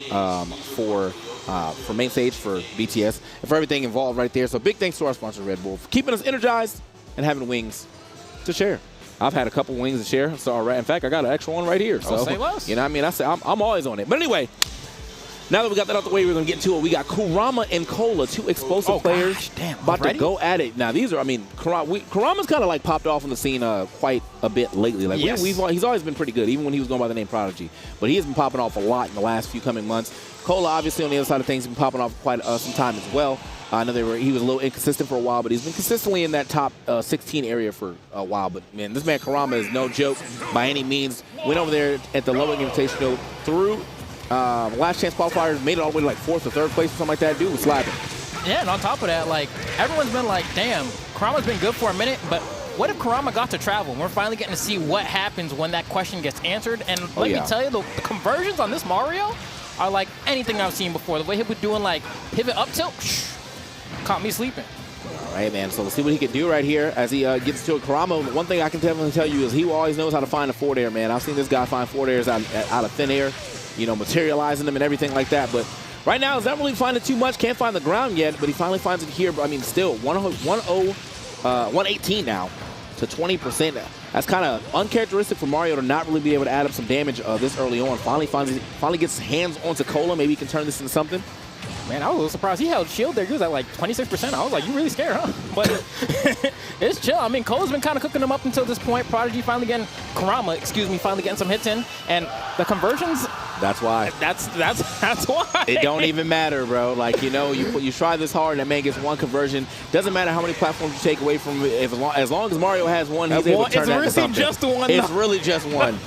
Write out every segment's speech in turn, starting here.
for Mainstage, for BTS, and for everything involved right there. So big thanks to our sponsor, Red Bull, for keeping us energized and having wings to share. I've had a couple wings to share, so in fact, I got an extra one right here. So, say less. You know what I mean? I say I'm always on it. But anyway, now that we got that out the way, we're going to get into it. We got Kurama and Kola, two explosive players, gosh, damn, about already? to go at it. Now, these are, I mean, Kurama's kind of like popped off on the scene quite a bit lately. Like Yes. he's always been pretty good, even when he was going by the name Prodigy. But he has been popping off a lot in the last few coming months. Kola, obviously, on the other side of things, has been popping off quite some time as well. I know he was a little inconsistent for a while, but he's been consistently in that top 16 area for a while. But, man, this man Kurama is no joke by any means. Went over there at the Low Invitational through last chance qualifiers, made it all the way to like 4th or 3rd place or something like that. Dude was slapping. Yeah, and on top of that, like, everyone's been like, damn, Kurama's been good for a minute, but what if Kurama got to travel? We're finally getting to see what happens when that question gets answered. And let me tell you, the conversions on this Mario are like anything I've seen before. The way he was doing, like, pivot up tilt, caught me sleeping. All right, man. So let's see what he can do right here as he gets to a Kurama. One thing I can definitely tell you is he always knows how to find a forward air, man. I've seen this guy find forward airs out of thin air, you know, materializing them and everything like that. But right now, he's not really finding too much. Can't find the ground yet, but he finally finds it here. I mean, still, 118 now to 20%. That's kind of uncharacteristic for Mario to not really be able to add up some damage this early on. Finally gets his hands onto Kola. Maybe he can turn this into something. Man, I was a little surprised. He held shield there. He was at like 26%. I was like, you really scared, huh? But it's chill. I mean, Cola's been kind of cooking him up until this point. Prodigy finally getting finally getting some hits in. And the conversions. That's why. That's why. It don't even matter, bro. Like, you know, you try this hard and that man gets one conversion. Doesn't matter how many platforms you take away from it. As long as Mario has one, he's able to turn that into something. It's really just one. It's really just one.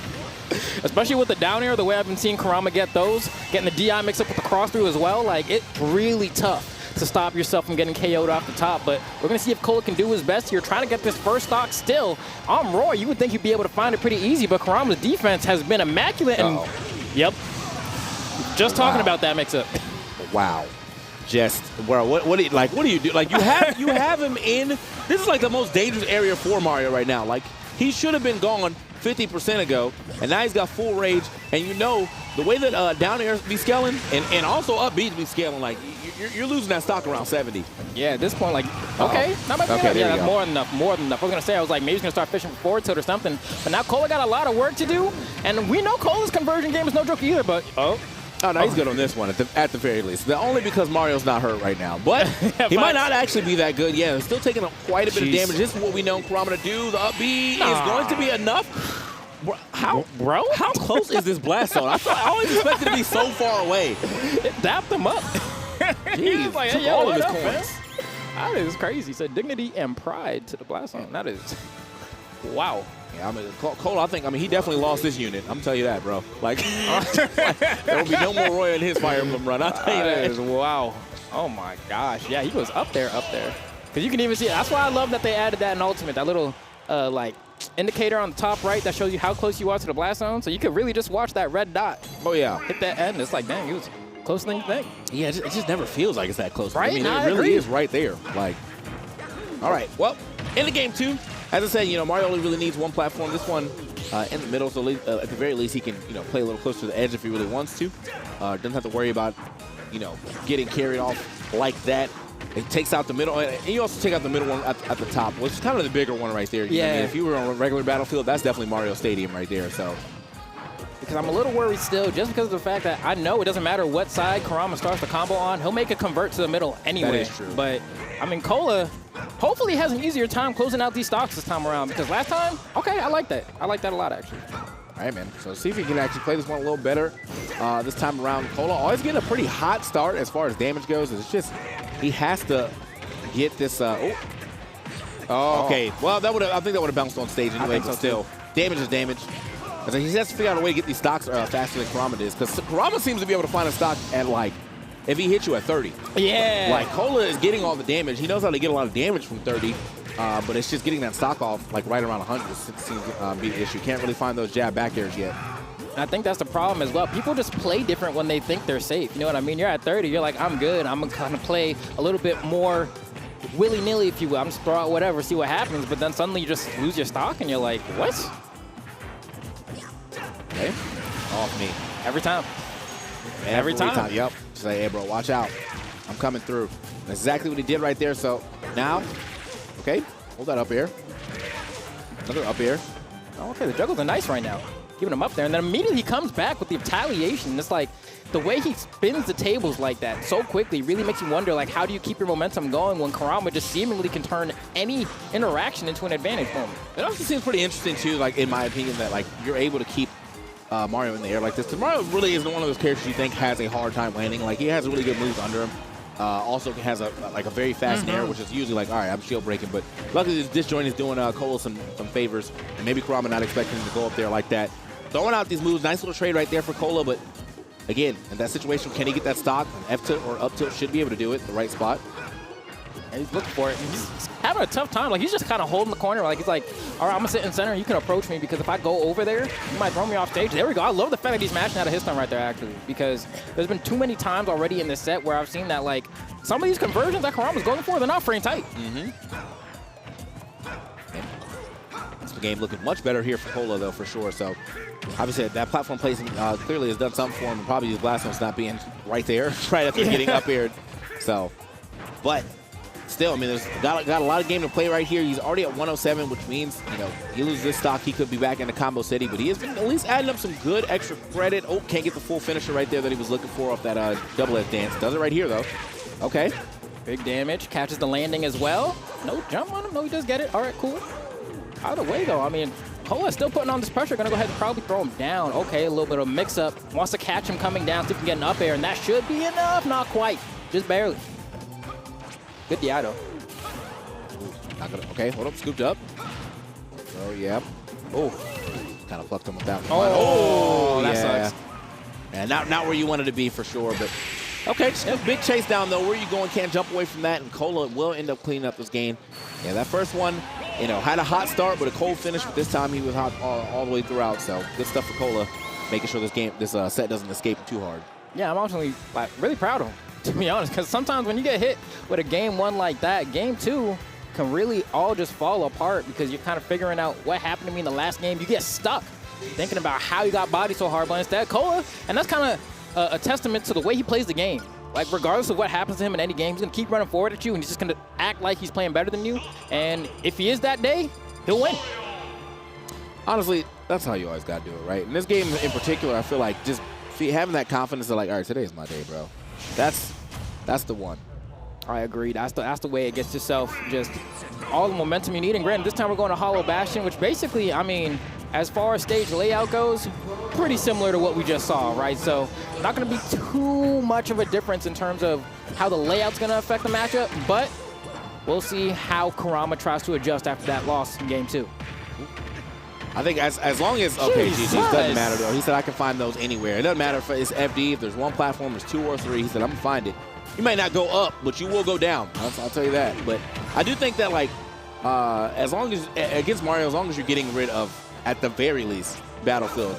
Especially with the down air, the way I've been seeing Kurama get those, getting the DI mixed up with the cross through as well, like, it's really tough to stop yourself from getting KO'd off the top. But we're going to see if Kola can do his best here, trying to get this first stock still. On Roy, you would think you'd be able to find it pretty easy, but Kurama's defense has been immaculate. And yep, just talking about that mix-up. Wow. Just, bro, what do you do? Like, you have him in, this is like the most dangerous area for Mario right now. Like, he should have been gone 50% ago, and now he's got full rage. And you know, the way that down air be scaling, and also up B be scaling, like, you're losing that stock around 70. Yeah, at this point, like, okay, not my bad. Yeah, that's more than enough, more than enough. I was going to say, I was like, maybe he's going to start fishing for forward tilt or something. But now Kola got a lot of work to do, and we know Kola's conversion game is no joke either, but, no, he's good on this one at the very least. Only because Mario's not hurt right now. But he might not actually be that good. Yeah, he's still taking quite a bit of damage. This is what we know Kurama to do. The up B is going to be enough. How close is this blast zone? I always expected it to be so far away. It dapped him up. Jeez, like, took hey, all of his coins. That is crazy. So dignity and pride to the blast zone. That is, wow. Yeah, I mean, Kola, he definitely lost this unit. I'm telling you that, bro. Like, there will be no more Roy in his Fire Emblem run. I'll tell you that. Is, wow. Oh, my gosh. Yeah, he was up there. Because you can even see it. That's why I love that they added that in Ultimate, that little, like, indicator on the top right that shows you how close you are to the blast zone. So you could really just watch that red dot. Oh, yeah. Hit that end. It's like, dang, it was closer than you think. Yeah, it just never feels like it's that close. Right? I mean, it really is right there. Like, all right. Well, in the game, too, as I said, you know, Mario only really needs one platform. This one in the middle, so at the very least, he can, you know, play a little closer to the edge if he really wants to. Doesn't have to worry about, you know, getting carried off like that. It takes out the middle, and you also take out the middle one at the top, which is kind of the bigger one right there. Yeah. I mean, if you were on a regular battlefield, that's definitely Mario Stadium right there. So. Because I'm a little worried still, just because of the fact that I know it doesn't matter what side Kurama starts the combo on, he'll make a convert to the middle anyway. That is true. But, I mean, Kola hopefully has an easier time closing out these stocks this time around, because last time, okay, I like that. I like that a lot, actually. All right, man. So see if he can actually play this one a little better this time around. Kola always getting a pretty hot start as far as damage goes. It's just he has to get this. Okay. Well, I think that would have bounced on stage anyway. But still, damage is damage. So he has to figure out a way to get these stocks faster than Kurama is, because Kurama seems to be able to find a stock at, like, if he hits you at 30. Yeah. Like, Kola is getting all the damage. He knows how to get a lot of damage from 30. But it's just getting that stock off, like, right around 100 seems to be the issue. Can't really find those jab back airs yet. I think that's the problem as well. People just play different when they think they're safe. You know what I mean? You're at 30. You're like, I'm good. I'm going to kind of play a little bit more willy-nilly, if you will. I'm just throw out whatever, see what happens. But then suddenly you just lose your stock, and you're like, what? Okay. Off me. Every time. Every time. Yep. Just like, hey, bro, watch out. I'm coming through. That's exactly what he did right there. So now, okay, hold that up air. Another up air. Oh, okay, the juggles are nice right now. Keeping him up there. And then immediately he comes back with the retaliation. It's like the way he spins the tables like that so quickly really makes you wonder, like, how do you keep your momentum going when Kurama just seemingly can turn any interaction into an advantage moment? It also seems pretty interesting, too, like, in my opinion, that, like, you're able to keep Mario in the air like this. Because Mario really isn't one of those characters you think has a hard time landing. Like, he has really good moves under him. Also has a very fast nair, which is usually like, all right, I'm shield breaking. But luckily, this disjoint is doing Kola some favors. And maybe Kurama not expecting him to go up there like that. Throwing out these moves, nice little trade right there for Kola. But again, in that situation, can he get that stock? F tilt or up tilt should be able to do it, the right spot. And he's looking for it. And he's having a tough time. Like, he's just kind of holding the corner. Like, he's like, all right, I'm going to sit in center. You can approach me because if I go over there, you might throw me off stage. There we go. I love the fact that he's mashing out of his turn right there, actually, because there's been too many times already in this set where I've seen that, like, some of these conversions that Kurama's going for, they're not frame tight. That's the game looking much better here for Kola, though, for sure. So, obviously, that platform placing clearly has done something for him, and probably his blast zone's not being right there, right after getting up aired. So, but still, I mean, there's got a lot of game to play right here. He's already at 107, which means, you know, he loses this stock, he could be back in the combo city, but he has been at least adding up some good extra credit. Oh, can't get the full finisher right there that he was looking for off that double F dance. Does it right here, though. Okay. Big damage. Catches the landing as well. No jump on him. No, he does get it. All right, cool. Either way, though, I mean, Kola's still putting on this pressure. Going to go ahead and probably throw him down. Okay, a little bit of mix-up. Wants to catch him coming down, see if he can get an up air, and that should be enough. Not quite. Just barely. Good DI, though. Not gonna, okay, hold up. Scooped up. Oh, yeah. Oh, kind of plucked him with that one. Oh, that yeah. sucks. And not where you wanted to be for sure, but okay, still big chase down though. Where you going? Can't jump away from that, and Kola will end up cleaning up this game. Yeah, that first one, you know, had a hot start, but a cold finish. But this time he was hot all the way throughout. So good stuff for Kola, making sure this set doesn't escape too hard. Yeah, I'm actually like really proud of him, to be honest, because sometimes when you get hit with a game one like that, game two can really all just fall apart because you're kind of figuring out what happened to me in the last game. You get stuck thinking about how you got bodied so hard, but instead Kola, and that's kind of a testament to the way he plays the game. Like, regardless of what happens to him in any game, he's going to keep running forward at you, and he's just going to act like he's playing better than you. And if he is that day, he'll win. Honestly, that's how you always got to do it, right? In this game in particular, I feel like just having that confidence of like, all right, today's my day, bro. That's the one. I agree. That's the way it gets yourself just all the momentum you need. And granted, this time we're going to Hollow Bastion, which basically, I mean, as far as stage layout goes, pretty similar to what we just saw, right? So not going to be too much of a difference in terms of how the layout's going to affect the matchup, but we'll see how Kurama tries to adjust after that loss in game two. I think as long as, okay, GG, doesn't matter though. He said I can find those anywhere. It doesn't matter if it's FD, if there's one platform, there's two or three. He said I'm going to find it. You might not go up, but you will go down. I'll tell you that. But I do think that, like, as long as, against Mario, as long as you're getting rid of, at the very least, Battlefield,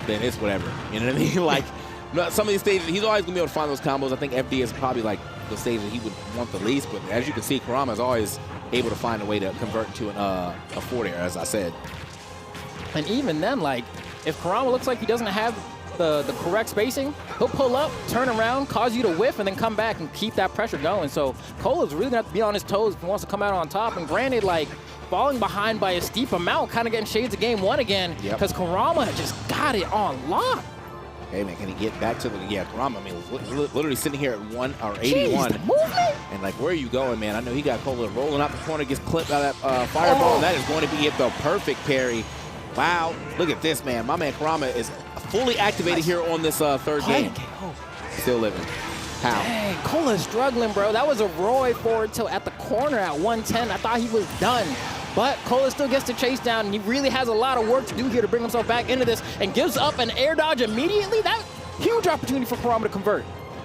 then it's whatever. You know what I mean? Like, some of these stages, he's always going to be able to find those combos. I think FD is probably, like, the stage that he would want the least. But as you can see, Kurama is always able to find a way to convert into a forward air, as I said. And even then, like, if Kurama looks like he doesn't have the correct spacing, he'll pull up, turn around, cause you to whiff, and then come back and keep that pressure going. So Kola's really going to have to be on his toes if he wants to come out on top. And granted, like, falling behind by a steep amount, kind of getting shades of game one again, because Kurama just got it on lock. Hey, man, can he get back to the, Kurama, I mean, literally sitting here at 1 or 81. Jeez, and, like, where are you going, man? I know he got Kola rolling out the corner, gets clipped out of that fireball. That is going to be the perfect parry. Wow, look at this, man. My man Kurama is fully activated here on this third game. Still living. How? Dang, Kola's struggling, bro. That was a Roy forward tilt at the corner at 110. I thought he was done. But Kola still gets to chase down, and he really has a lot of work to do here to bring himself back into this, and gives up an air dodge immediately. That huge opportunity for Kurama to convert.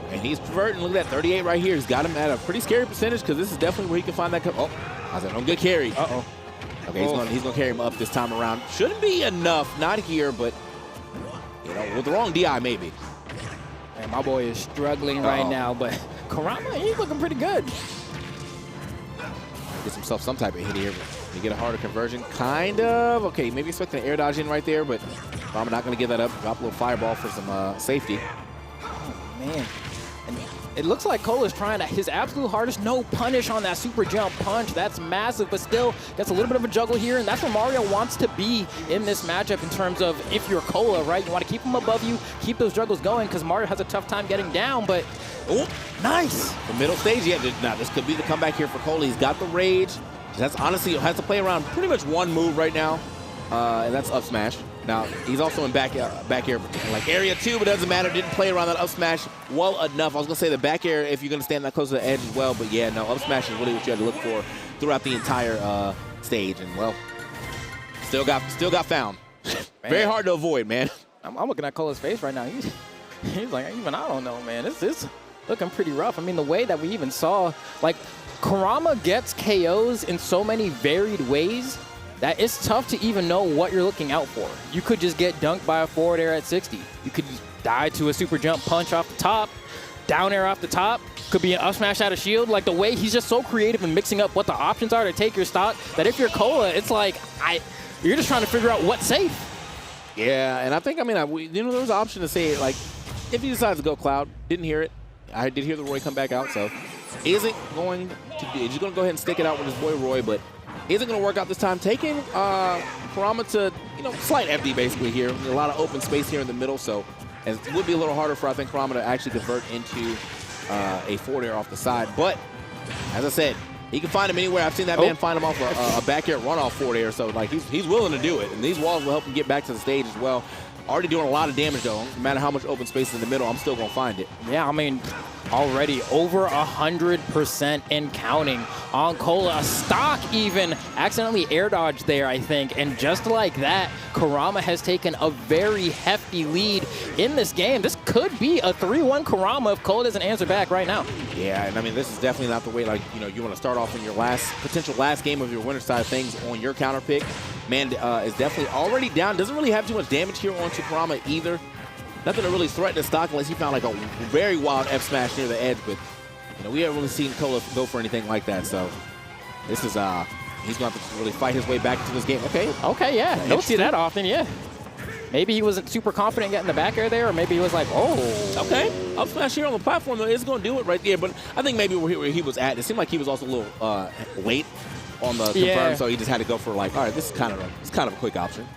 And he's converting. Look at that 38 right here. He's got him at a pretty scary percentage because this is definitely where he can find that. Oh, I said, no good carry. Uh-oh. Okay, he's gonna carry him up this time around. Shouldn't be enough, not here, but you know, with the wrong DI maybe. Man, my boy is struggling right now, but Kurama, he's looking pretty good. Gets himself some type of hit here. You get a harder conversion, kind of. Okay, maybe expecting an air dodge in right there, but Kurama not gonna give that up. Drop a little fireball for some safety. Man. And it looks like Kola's trying his absolute hardest. No punish on that super jump punch. That's massive, but still gets a little bit of a juggle here. And that's where Mario wants to be in this matchup in terms of if you're Kola, right? You want to keep him above you, keep those juggles going, because Mario has a tough time getting down. But, oh, nice. The middle stage, yeah. Now, this could be the comeback here for Kola. He's got the rage. That's honestly, has to play around pretty much one move right now, and that's up smash. Now, he's also in back air, like area 2, but it doesn't matter. Didn't play around that up smash well enough. I was going to say the back air if you're going to stand that close to the edge as well, but yeah, no, up smash is really what you had to look for throughout the entire stage, and well, still got found. Very hard to avoid, man. I'm looking at Kola's face right now. He's like, even I don't know, man. This is looking pretty rough. I mean, the way that we even saw, like, Kurama gets KOs in so many varied ways that it's tough to even know what you're looking out for. You could just get dunked by a forward air at 60. You could die to a super jump punch off the top, down air off the top, could be an up smash out of shield. Like, the way he's just so creative in mixing up what the options are to take your stock, that if you're Kola, it's like, you're just trying to figure out what's safe. Yeah, and I think, there was an option to say, like, if he decides to go Cloud, didn't hear it. I did hear the Roy come back out, so he's just going to go ahead and stick it out with his boy Roy, but isn't going to work out this time. Taking Kurama to, slight FD basically here. A lot of open space here in the middle, so it would be a little harder for, I think, Kurama to actually convert into a forward air off the side. But, as I said, he can find him anywhere. I've seen that man find him off a back air runoff forward air, so like he's willing to do it. And these walls will help him get back to the stage as well. Already doing a lot of damage, though. No matter how much open space is in the middle, I'm still going to find it. Yeah, already over 100% and counting on Kola. A stock even accidentally air dodged there, I think. And just like that, Kurama has taken a very hefty lead in this game. This could be a 3-1 Kurama if Kola doesn't answer back right now. Yeah, and this is definitely not the way, you want to start off in your potential last game of your winner side of things on your counter pick. Man is definitely already down. Doesn't really have too much damage here onto Kurama either. Nothing to really threaten the stock unless he found like a very wild F smash near the edge. But we haven't really seen Kola go for anything like that. So this is he's going to have to really fight his way back into this game. Okay, yeah. Don't see that often, yeah. Maybe he wasn't super confident getting the back air there, or maybe he was like, oh. Okay, up smash here on the platform though is going to do it right there. But I think maybe where he was at, it seemed like he was also a little late on the confirm, so he just had to go for like, all right, this is kind of a quick option.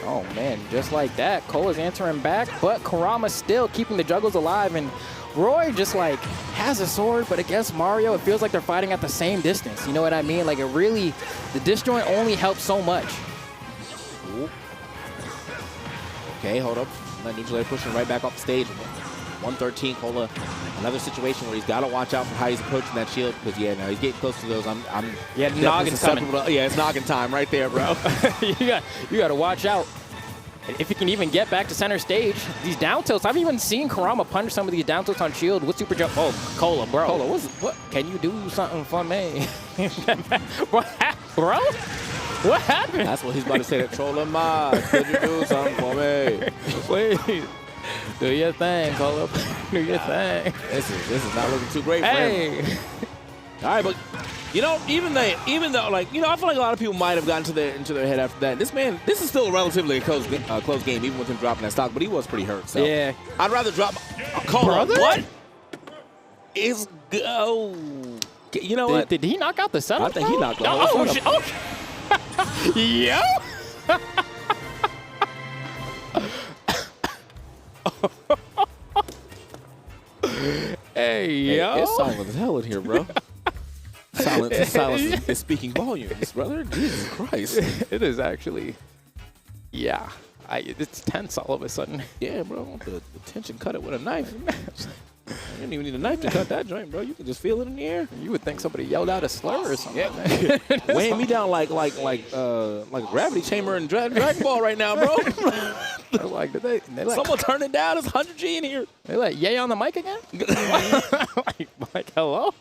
Oh man, just like that, Kola's answering back, but Kurama still keeping the juggles alive, and Roy just like has a sword, but against Mario, it feels like they're fighting at the same distance. You know what I mean? Like, it really, the disjoint only helps so much. Ooh. Okay, hold up. That neutral air pushing right back off the stage. 113, Kola. Another situation where he's got to watch out for how he's approaching that shield, because yeah, now he's getting close to those. Yeah, Noggin's coming. Yeah, it's Noggin time right there, bro. you got to watch out. If he can even get back to center stage, these down tilts, I've even seen Kurama punish some of these down tilts on shield with super jump. Oh, Kola, bro. Kola, what? Can you do something for me? Bro? What happened? That's what he's about to say. That troll him out. Could you do something for me? Please. Do your thing, Kola. Do your thing. This is not looking too great for him. All right, but even though like I feel like a lot of people might have gotten into their head after that. This is still a relatively close game, even with him dropping that stock. But he was pretty hurt. So yeah, I'd rather drop Kola. What? You know what? Did he knock out the setup? I think he knocked out the setup. Oh shit! Yo. Hey, yo. It's silent as hell in here, bro. Silence is speaking volumes, brother. Jesus Christ. It is actually. Yeah. It's tense all of a sudden. Yeah, bro. The tension cut it with a knife. You didn't even need a knife to cut that joint, bro. You can just feel it in the air. You would think somebody yelled out a slur or something. Yeah. Weighing me down like a gravity chamber in Dragon Ball right now, bro. Someone turn it down. It's 100G in here. They like yay on the mic again? like hello?